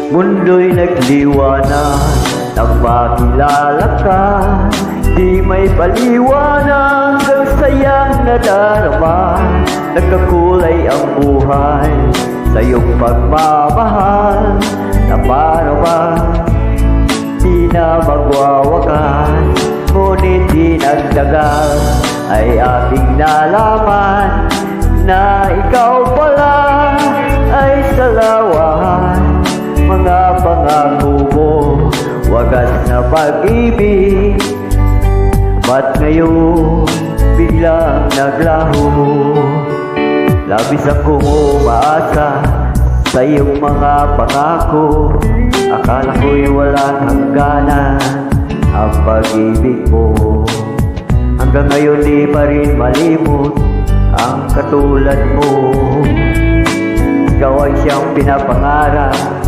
Mundo'y nagliwanag nang makilala ka. Di may paliwanag ang sayang nadarama. Nagkakulay ang buhay sa iyong pagmamahal, na para ba di na magwawakas. Ngunit di nagtagal ay ating nalaman na ikaw pala ay salawan. Mga pangako mo, wagas na pag-ibig, ba't ngayon biglang naglaho? Labis akong umaasa sa iyong mga pangako. Akala ko'y walang hangganan ang pag-ibig mo. Hanggang ngayon di pa rin malimot ang katulad mo. Ikaw ay siyang pinapangarap